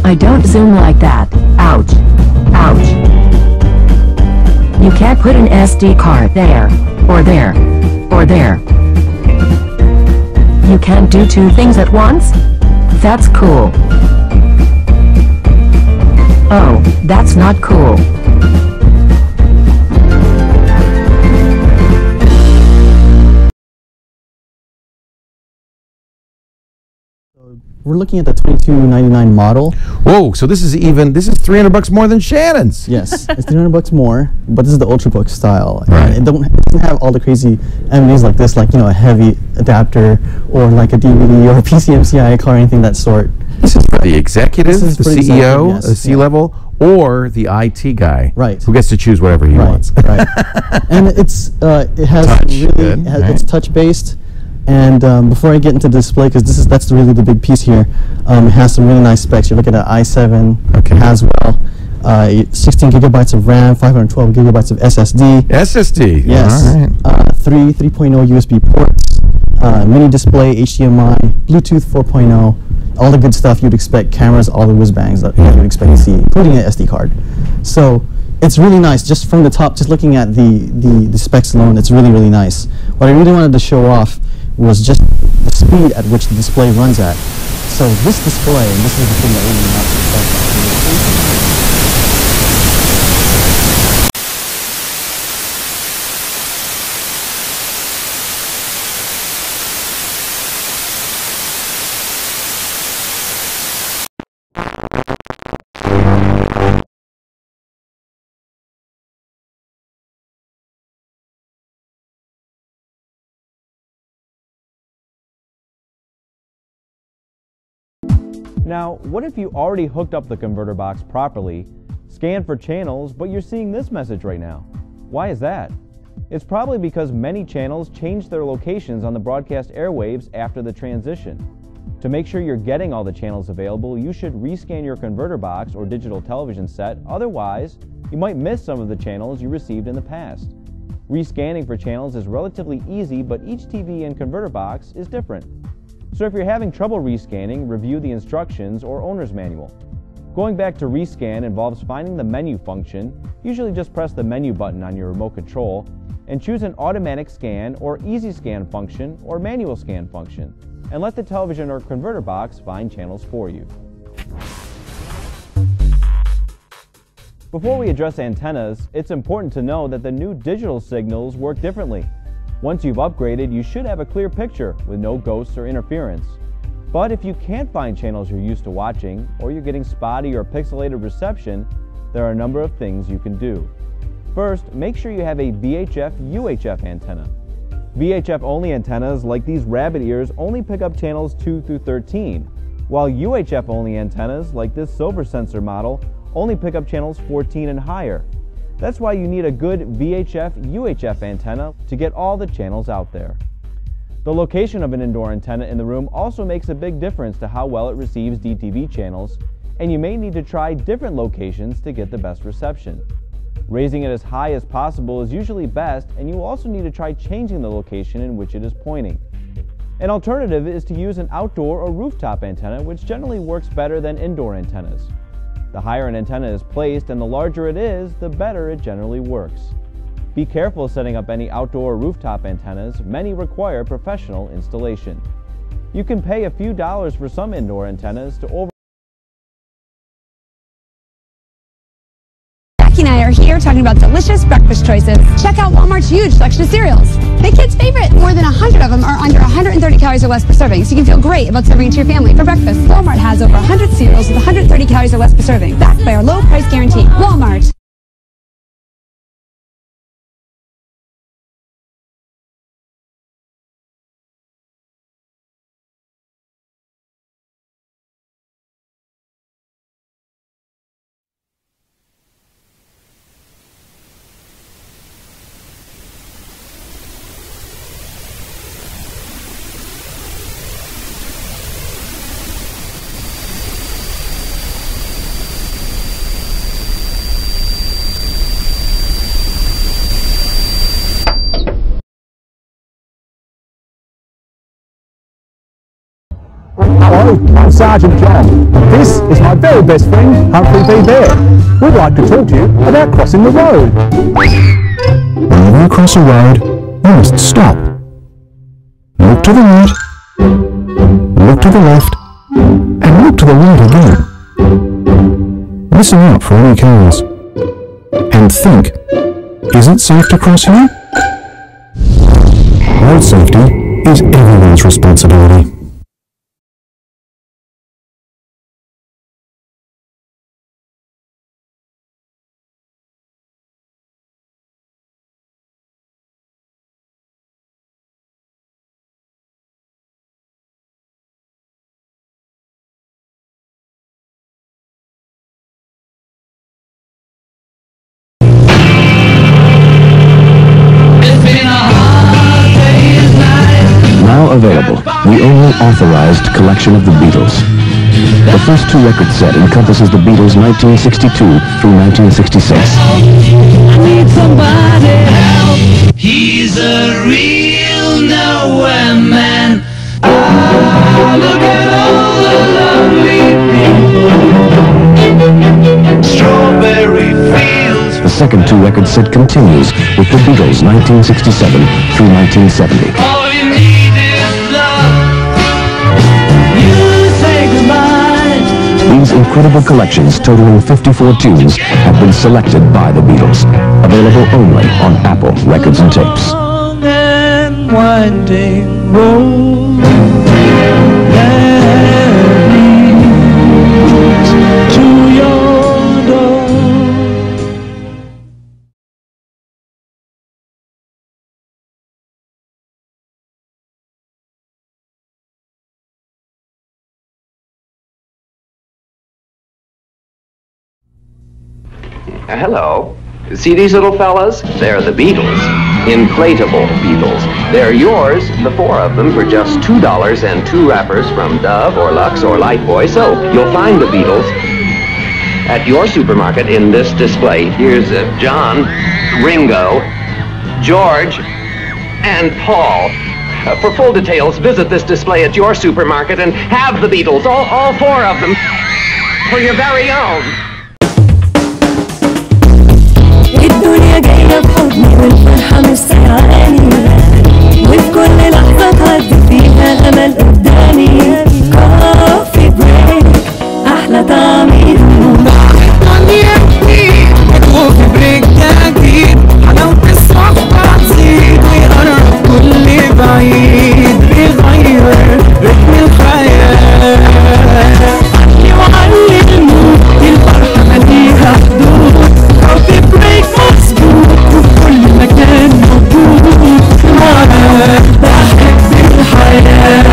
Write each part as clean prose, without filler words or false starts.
I don't zoom like that. Ouch. Ouch. You can't put an SD card there, or there, or there. You can't do two things at once? That's cool. Oh, that's not cool. We're looking at the $22.99 model. Whoa, so this is $300 more than Shannon's. Yes, it's $300 more, but this is the Ultrabook style. Right. And it doesn't have all the crazy amenities like this, like, you know, a heavy adapter or like a DVD or a PCMCI card or anything of that sort. This is for the executive, the CEO, yes, the C-level, or the IT guy, right? Who gets to choose whatever he wants. Right. And it has touch, really, it's touch based. And before I get into the display, because that's really the big piece here, it has some really nice specs. You look at an i7 as well, 16 gigabytes of RAM, 512 gigabytes of SSD. SSD, yes. All right. 3.0 USB ports, mini display, HDMI, Bluetooth 4.0, all the good stuff you'd expect. Cameras, all the whiz bangs that you'd expect to see, including an SD card. So it's really nice. Just from the top, just looking at the specs alone, it's really, really nice. What I really wanted to show off was just the speed at which the display runs at. So this display, and this is the thing that really knocks the stuff out. Now, what if you already hooked up the converter box properly, scanned for channels, but you're seeing this message right now? Why is that? It's probably because many channels changed their locations on the broadcast airwaves after the transition. To make sure you're getting all the channels available, you should rescan your converter box or digital television set, otherwise, you might miss some of the channels you received in the past. Rescanning for channels is relatively easy, but each TV and converter box is different. So if you're having trouble rescanning, review the instructions or owner's manual. Going back to rescan involves finding the menu function. Usually just press the menu button on your remote control and choose an automatic scan or easy scan function or manual scan function, and let the television or converter box find channels for you. Before we address antennas, it's important to know that the new digital signals work differently. Once you've upgraded, you should have a clear picture with no ghosts or interference. But if you can't find channels you're used to watching, or you're getting spotty or pixelated reception, there are a number of things you can do. First, make sure you have a VHF-UHF antenna. VHF-only antennas, like these rabbit ears, only pick up channels 2 through 13, while UHF-only antennas, like this silver sensor model, only pick up channels 14 and higher. That's why you need a good VHF-UHF antenna to get all the channels out there. The location of an indoor antenna in the room also makes a big difference to how well it receives DTV channels, and you may need to try different locations to get the best reception. Raising it as high as possible is usually best, and you will also need to try changing the location in which it is pointing. An alternative is to use an outdoor or rooftop antenna, which generally works better than indoor antennas. The higher an antenna is placed and the larger it is, the better it generally works. Be careful setting up any outdoor or rooftop antennas. Many require professional installation. You can pay a few dollars for some indoor antennas to over Becky and I are here talking about delicious breakfast choices. Check out Walmart's huge selection of cereals. Big kids' favorite. More than 100 of them are under 130 calories or less per serving, so you can feel great about serving it to your family for breakfast. Walmart has over 100 cereals with 130 calories or less per serving, backed by our low price guarantee. Walmart. Sergeant John. This is my very best friend, Humphrey B. Bear. We'd like to talk to you about crossing the road. Whenever you cross a road, you must stop. Look to the right, look to the left, and look to the right again. Listen out for any cars. And think, is it safe to cross here? Road safety is everyone's responsibility. Now available, the only authorized collection of the Beatles. The first two record set encompasses the Beatles 1962 through 1966. I need somebody help. He's a real nowhere man. Ah, look at all the lovely people. Strawberry fields. The second two record set continues with the Beatles 1967 through 1970. All you need is love. You say goodbye. These incredible collections, totaling 54 tunes, have been selected by the Beatles. Available only on Apple Records and Tapes. Long and winding road that leads to your door. Hello. See these little fellas? They're the Beatles. Inflatable Beatles. They're yours, the four of them, for just $2 and 2 wrappers from Dove or Lux or Lifebuoy soap. You'll find the Beatles at your supermarket in this display. Here's John, Ringo, George, and Paul. For full details, visit this display at your supermarket and have the Beatles, all four of them, for your very own. الدنيا جاية بحضني والفرحة مش سايعاني وفي كل لحظة تعدي فيها أمل قدامي كوفي بريك أحلى طعم يدوم الدنيا جديد كوفي بريك جديد حلاوة الصحبة تزيد ويقرب كل بعيد بيغير رتم الحياة علي وعلي الموت الفرحة مليها حدود كوفي بريك مظبوط وفي كل مكان موجود معاك بحب الحياة.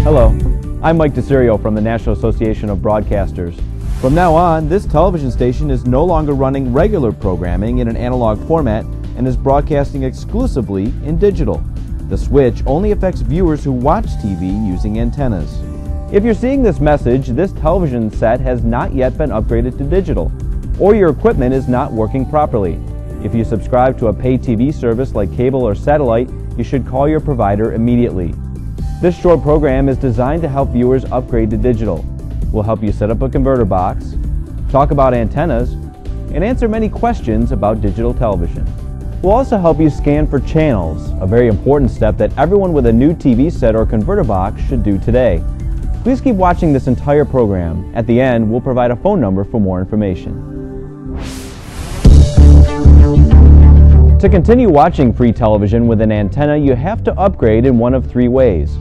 Hello, I'm Mike DeCirio from the National Association of Broadcasters. From now on, this television station is no longer running regular programming in an analog format and is broadcasting exclusively in digital. The switch only affects viewers who watch TV using antennas. If you're seeing this message, this television set has not yet been upgraded to digital, or your equipment is not working properly. If you subscribe to a pay TV service like cable or satellite, you should call your provider immediately. This short program is designed to help viewers upgrade to digital. We'll help you set up a converter box, talk about antennas, and answer many questions about digital television. We'll also help you scan for channels, a very important step that everyone with a new TV set or converter box should do today. Please keep watching this entire program. At the end, we'll provide a phone number for more information. To continue watching free television with an antenna, you have to upgrade in one of 3 ways.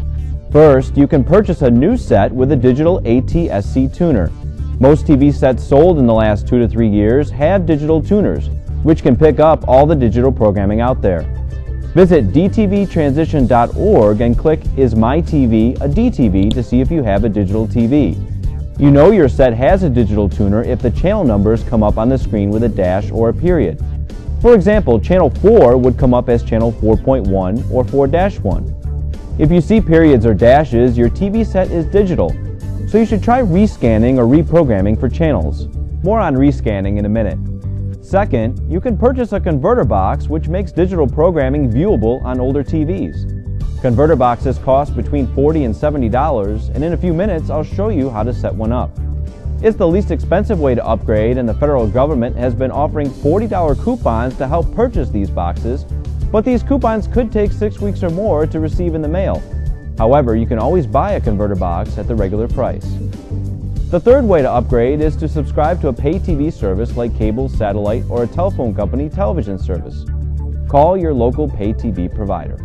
First, you can purchase a new set with a digital ATSC tuner. Most TV sets sold in the last 2 to 3 years have digital tuners, which can pick up all the digital programming out there. Visit dtvtransition.org and click Is My TV a DTV to see if you have a digital TV. You know your set has a digital tuner if the channel numbers come up on the screen with a dash or a period. For example, channel 4 would come up as channel 4.1 or 4-1. If you see periods or dashes, your TV set is digital, so you should try rescanning or reprogramming for channels. More on rescanning in a minute. Second, you can purchase a converter box which makes digital programming viewable on older TVs. Converter boxes cost between $40 and $70, and in a few minutes I'll show you how to set one up. It's the least expensive way to upgrade, and the federal government has been offering $40 coupons to help purchase these boxes, but these coupons could take 6 weeks or more to receive in the mail. However, you can always buy a converter box at the regular price. The third way to upgrade is to subscribe to a pay TV service like cable, satellite, or a telephone company television service. Call your local pay TV provider.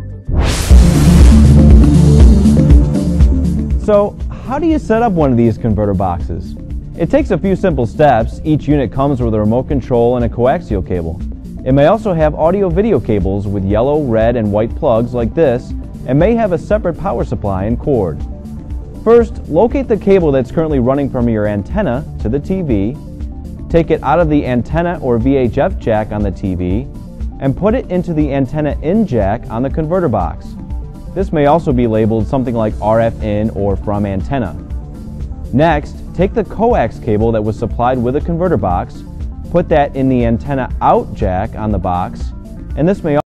So, how do you set up one of these converter boxes? It takes a few simple steps. Each unit comes with a remote control and a coaxial cable. It may also have audio-video cables with yellow, red, and white plugs like this, and may have a separate power supply and cord. First, locate the cable that's currently running from your antenna to the TV, take it out of the antenna or VHF jack on the TV, and put it into the antenna in jack on the converter box. This may also be labeled something like RF in or from antenna. Next, take the coax cable that was supplied with the converter box, put that in the antenna out jack on the box, and this may